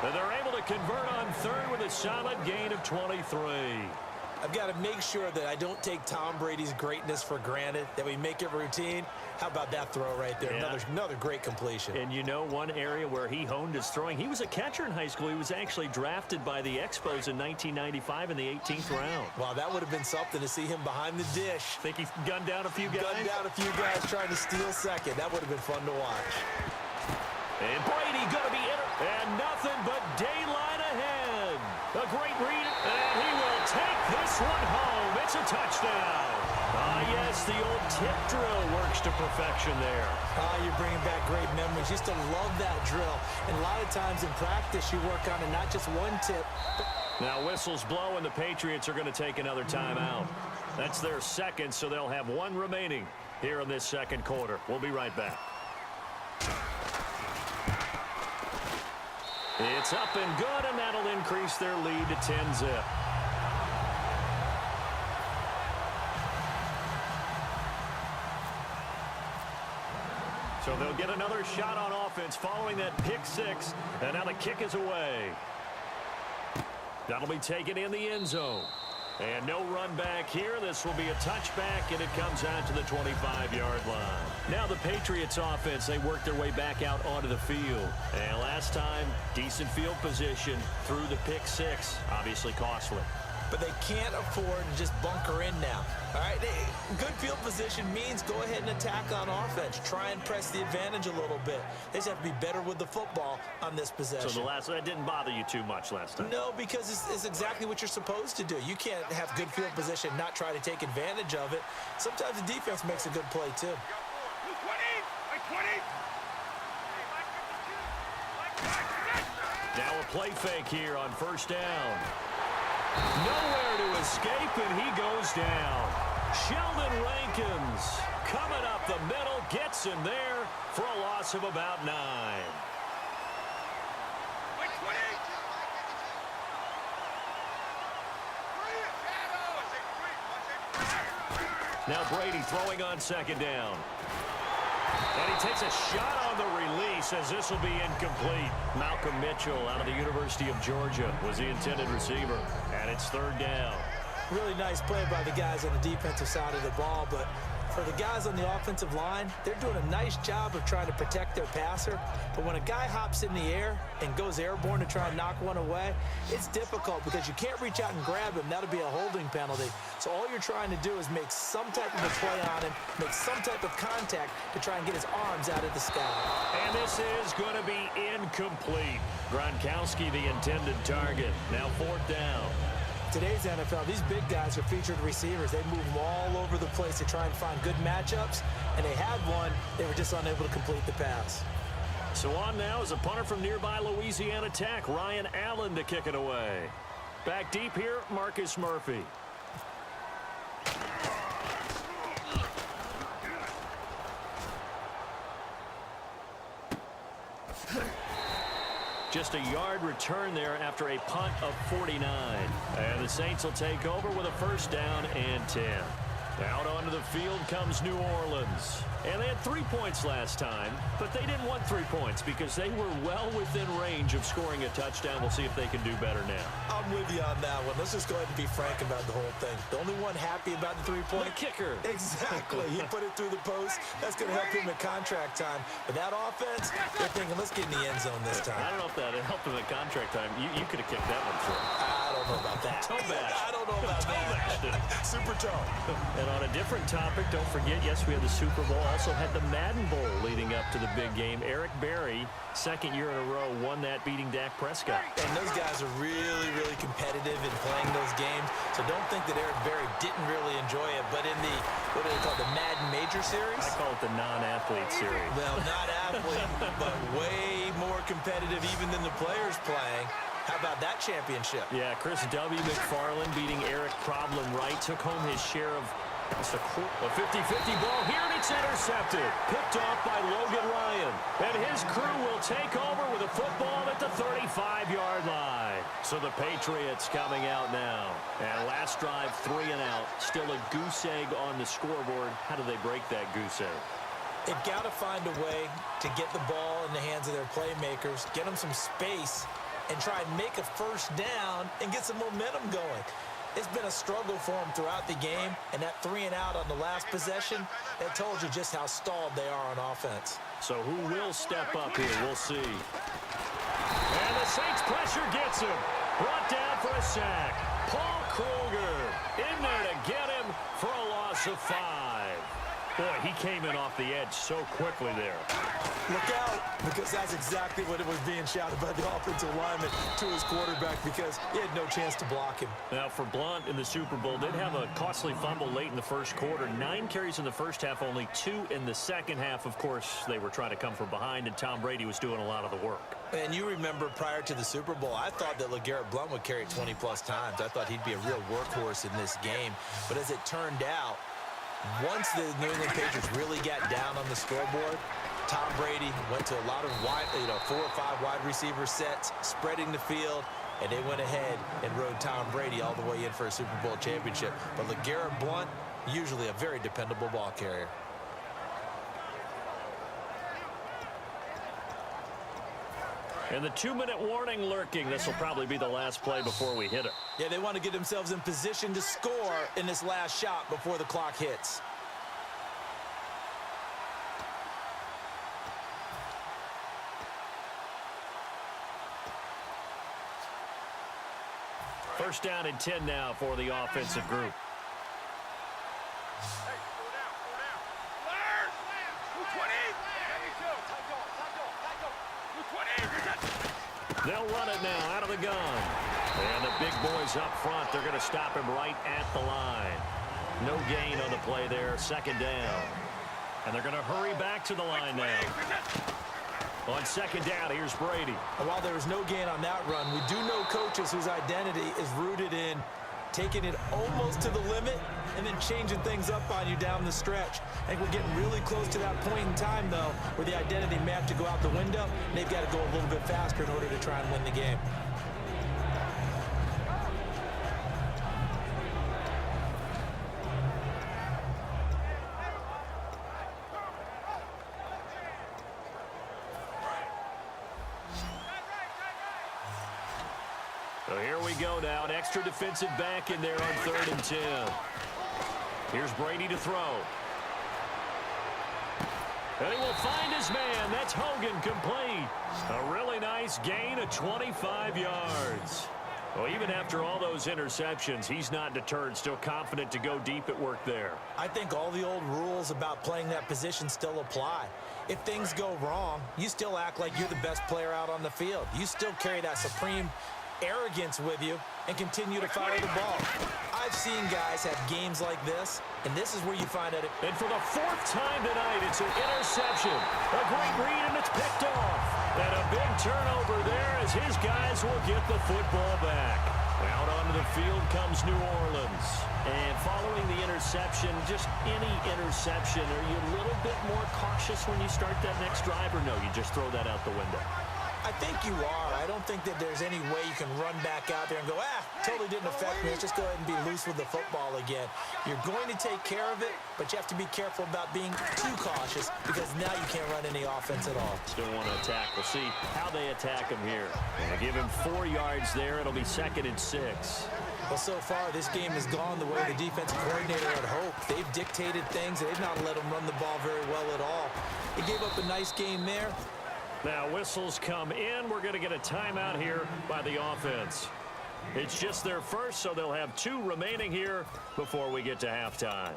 And they're able to convert on third with a solid gain of 23. I've got to make sure that I don't take Tom Brady's greatness for granted, that we make it routine. How about that throw right there? Yeah. Another great completion. And you know one area where he honed his throwing, he was a catcher in high school. He was actually drafted by the Expos in 1995 in the 18th round. Wow, that would have been something to see him behind the dish. Think he's gunned down a few guys? Gunned down a few guys trying to steal second. That would have been fun to watch. And Brady going to be in it. And nothing but daylight ahead. A great read, and he will take this one home. It's a touchdown. Ah, yes, the old tip drill works to perfection there. You're bringing back great memories. Used to love that drill. And a lot of times in practice, you work on it, not just one tip. Now whistles blow, and the Patriots are going to take another timeout. That's their second, so they'll have one remaining here in this second quarter. We'll be right back. It's up and good, and that'll increase their lead to 10-zip. So they'll get another shot on offense following that pick six, and now the kick is away. That'll be taken in the end zone. And no run back here. This will be a touchback, and it comes out to the 25-yard line. Now the Patriots offense, they work their way back out onto the field. And last time, decent field position through the pick six. Obviously costly. But they can't afford to just bunker in now. All right, good field position means go ahead and attack on offense. Try and press the advantage a little bit. They just have to be better with the football on this possession. So that didn't bother you too much last time? No, because it's exactly what you're supposed to do. You can't have good field position, not try to take advantage of it. Sometimes the defense makes a good play, too. Now a play fake here on first down. Nowhere to escape, and he goes down. Sheldon Rankins coming up the middle, gets him there for a loss of about 9. Now Brady throwing on second down. And he takes a shot on the release as this will be incomplete. Malcolm Mitchell out of the University of Georgia was the intended receiver. And it's third down. Really nice play by the guys on the defensive side of the ball, but for the guys on the offensive line, they're doing a nice job of trying to protect their passer. But when a guy hops in the air and goes airborne to try and knock one away, it's difficult because you can't reach out and grab him. That'll be a holding penalty. So all you're trying to do is make some type of a play on him, make some type of contact to try and get his arms out of the sky. And this is going to be incomplete. Gronkowski, the intended target. Now fourth down. Today's NFL, these big guys are featured receivers. They move them all over the place to try and find good matchups, and they had one. They were just unable to complete the pass. So on now is a punter from nearby Louisiana Tech, Ryan Allen, to kick it away. Back deep here, Marcus Murphy. Just a yard return there after a punt of 49. And the Saints will take over with a first down and 10. Out onto the field comes New Orleans. And they had 3 points last time, but they didn't want 3 points because they were well within range of scoring a touchdown. We'll see if they can do better now. I'm with you on that one. Let's just go ahead and be frank about the whole thing. The only one happy about the 3-point. The kicker. Exactly. He put it through the post. That's going to help him at contract time. But that offense, they're thinking, let's get in the end zone this time. I don't know if that helped him at contract time. You could have kicked that one through. I don't know about that. Toe bash. I don't know about that. Super toe. And on a different topic, don't forget, yes, we had the Super Bowl. Also had the Madden Bowl leading up to the big game. Eric Berry, second year in a row, won that, beating Dak Prescott. And those guys are really, really competitive in playing those games. So don't think that Eric Berry didn't really enjoy it. But in the, what do they call it, the Madden Major Series? I call it the non-athlete series. Well, not athlete, but way more competitive even than the players playing. How about that championship? Yeah, Chris W. McFarland beating Eric Problem Wright took home his share of a 50-50 ball here, and it's intercepted. Picked off by Logan Ryan. And his crew will take over with a football at the 35-yard line. So the Patriots coming out now. And last drive, 3 and out. Still a goose egg on the scoreboard. How do they break that goose egg? They've got to find a way to get the ball in the hands of their playmakers, get them some space, and try and make a first down and get some momentum going. It's been a struggle for them throughout the game, and that 3 and out on the last possession, that told you just how stalled they are on offense. So who will step up here? We'll see. And the Saints pressure gets him. Brought down for a sack. Paul Kruger in there to get him for a loss of 5. Boy, he came in off the edge so quickly there. Look out, because that's exactly what it was being shouted by the offensive lineman to his quarterback, because he had no chance to block him. Now, for Blount in the Super Bowl, did have a costly fumble late in the first quarter. 9 carries in the first half, only 2 in the second half. Of course, they were trying to come from behind, and Tom Brady was doing a lot of the work. And you remember prior to the Super Bowl, I thought that LeGarrette Blount would carry it 20-plus times. I thought he'd be a real workhorse in this game. But as it turned out, once the New England Patriots really got down on the scoreboard, Tom Brady went to a lot of 4 or 5 wide receiver sets, spreading the field, and they went ahead and rode Tom Brady all the way in for a Super Bowl championship. But LeGarrette Blount, usually a very dependable ball carrier. And the 2-minute warning lurking. This will probably be the last play before we hit it. Yeah, they want to get themselves in position to score in this last shot before the clock hits. First down and 10 now for the offensive group. They'll run it now out of the gun. And the big boys up front, they're going to stop him right at the line. No gain on the play there, second down. And they're going to hurry back to the line now. On second down, here's Brady. And while there was no gain on that run, we do know coaches whose identity is rooted in taking it almost to the limit and then changing things up on you down the stretch. I think we're getting really close to that point in time, though, where the identity may have to go out the window, and they've got to go a little bit faster in order to try and win the game. So here we go now, an extra defensive back in there on 3rd and 10. Here's Brady to throw. And he will find his man. That's Hogan, complete. A really nice gain of 25 yards. Well, even after all those interceptions, he's not deterred, still confident to go deep at work there. I think all the old rules about playing that position still apply. If things go wrong, you still act like you're the best player out on the field. You still carry that supreme arrogance with you and continue to fire the ball. I've seen guys have games like this, and this is where you find out. And for the 4th time tonight, it's an interception. A great read, and it's picked off. And a big turnover there as his guys will get the football back. Out onto the field comes New Orleans. And following the interception, just any interception, are you a little bit more cautious when you start that next drive, or no, you just throw that out the window? I think you are. I don't think that there's any way you can run back out there and go, totally didn't affect me. Let's just go ahead and be loose with the football again. You're going to take care of it, but you have to be careful about being too cautious, because now you can't run any offense at all. Still want to attack. We'll see how they attack him here. They give him 4 yards there. It'll be 2nd and 6. Well, so far, this game has gone the way the defensive coordinator had hoped. They've dictated things. They've not let them run the ball very well at all. They gave up a nice game there. Now whistles come in. We're going to get a timeout here by the offense. It's just their first, so they'll have 2 remaining here before we get to halftime.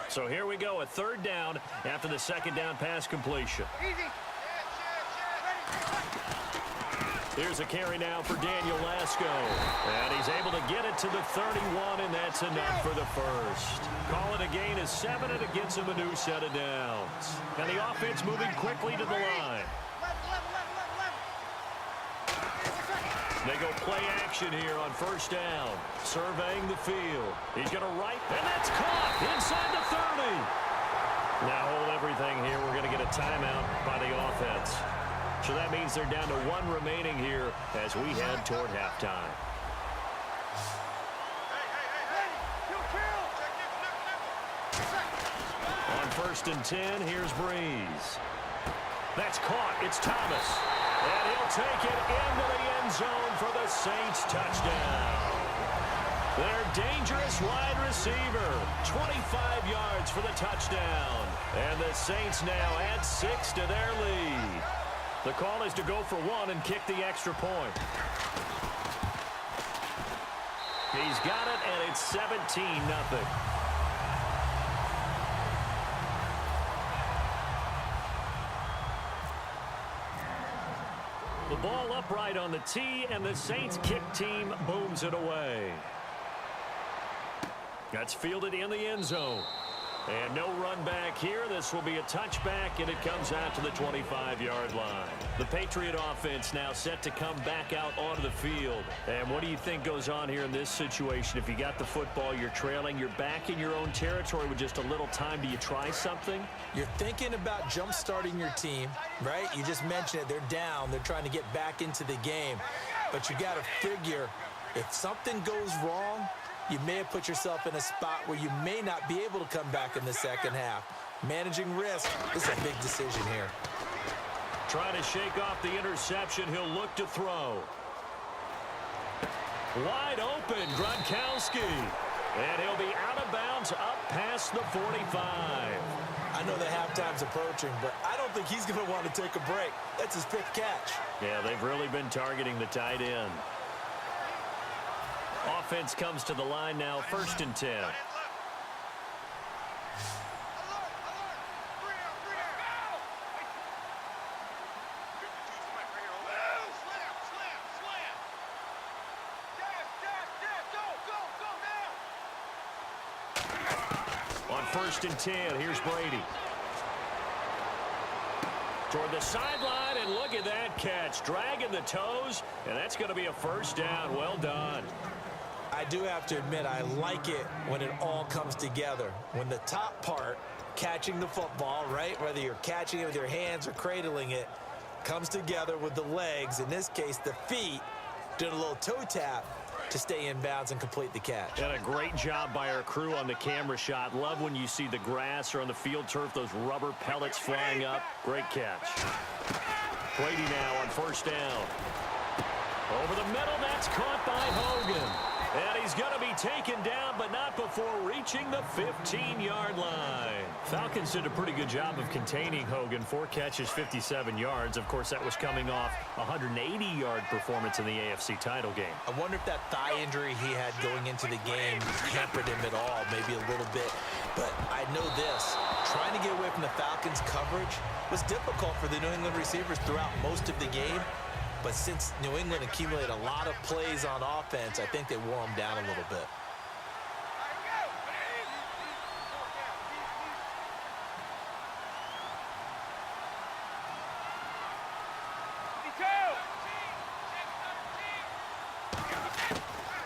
So here we go, a 3rd down after the 2nd down pass completion. Here's a carry now for Daniel Lasco. And he's able to get it to the 31, and that's enough for the first. Call it a gain of 7, and it gets him a new set of downs. And the offense moving quickly to the line. They go play action here on 1st down. Surveying the field. He's going to right, and that's caught inside the 30. Now hold everything here. We're going to get a timeout by the offense. So that means they're down to 1 remaining here as we head toward halftime. On 1st and 10, here's Breeze. That's caught. It's Thomas. And he'll take it into the end zone for the Saints touchdown. Their dangerous wide receiver, 25 yards for the touchdown. And the Saints now add 6 to their lead. The call is to go for 1 and kick the extra point. He's got it, and it's 17-0. The ball upright on the tee, and the Saints kick team booms it away. That's fielded in the end zone. And no run back here. This will be a touchback, and it comes out to the 25-yard line. The Patriot offense now set to come back out onto the field. And what do you think goes on here in this situation? If you got the football, you're trailing, you're back in your own territory with just a little time. Do you try something? You're thinking about jump-starting your team, right? You just mentioned it. They're down. They're trying to get back into the game. But you got to figure, if something goes wrong, you may have put yourself in a spot where you may not be able to come back in the second half. Managing risk is a big decision here. Trying to shake off the interception. He'll look to throw. Wide open, Gronkowski. And he'll be out of bounds up past the 45. I know the halftime's approaching, but I don't think he's going to want to take a break. That's his fifth catch. Yeah, they've really been targeting the tight end. Offense comes to the line now, 1st and 10. On 1st and 10, here's Brady. Toward the sideline, and look at that catch. Dragging the toes, and that's going to be a first down. Well done. I do have to admit, I like it when it all comes together. When the top part, catching the football, right, whether you're catching it with your hands or cradling it, comes together with the legs, in this case the feet, did a little toe tap to stay in bounds and complete the catch. And a great job by our crew on the camera shot. Love when you see the grass or on the field turf, those rubber pellets flying up. Great catch. Brady now on 1st down. Over the middle, that's caught by Hogan. And he's going to be taken down, but not before reaching the 15-yard line. Falcons did a pretty good job of containing Hogan. 4 catches, 57 yards. Of course, that was coming off a 180-yard performance in the AFC title game. I wonder if that thigh injury he had going into the game hampered him at all, maybe a little bit. But I know this, trying to get away from the Falcons' coverage was difficult for the New England receivers throughout most of the game. But since New England accumulated a lot of plays on offense, I think they wore them down a little bit.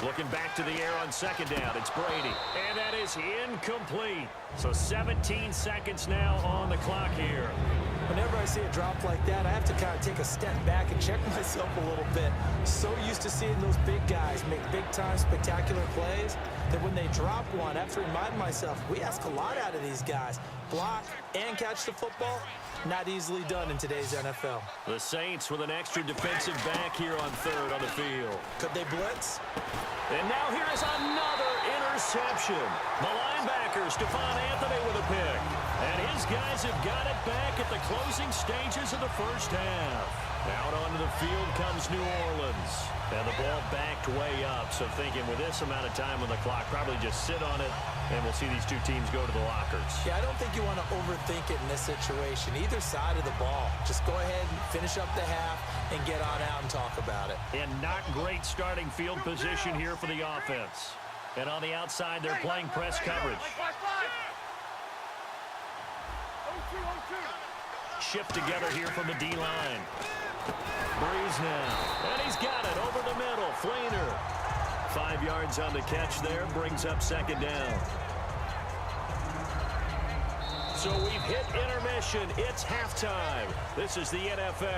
Looking back to the air on 2nd down, it's Brady. And that is incomplete. So 17 seconds now on the clock here. Whenever I see a drop like that, I have to kind of take a step back and check myself a little bit. So used to seeing those big guys make big-time spectacular plays that when they drop one, I have to remind myself, we ask a lot out of these guys. Block and catch the football, not easily done in today's NFL. The Saints with an extra defensive back here on 3rd on the field. Could they blitz? And now here is another interception. The linebacker, Stephon Anthony, with a pick. And his guys have got it back at the closing stages of the 1st half. Out onto the field comes New Orleans. And the ball backed way up. So thinking with this amount of time on the clock, probably just sit on it, and we'll see these two teams go to the lockers. Yeah, I don't think you want to overthink it in this situation. Either side of the ball. Just go ahead and finish up the half and get on out and talk about it. And not great starting field position here for the offense. And on the outside, they're playing press coverage. Shift together here from the D-line. Breeze now. And he's got it over the middle. Fleener. 5 yards on the catch there. Brings up 2nd down. So we've hit intermission. It's halftime. This is the NFL.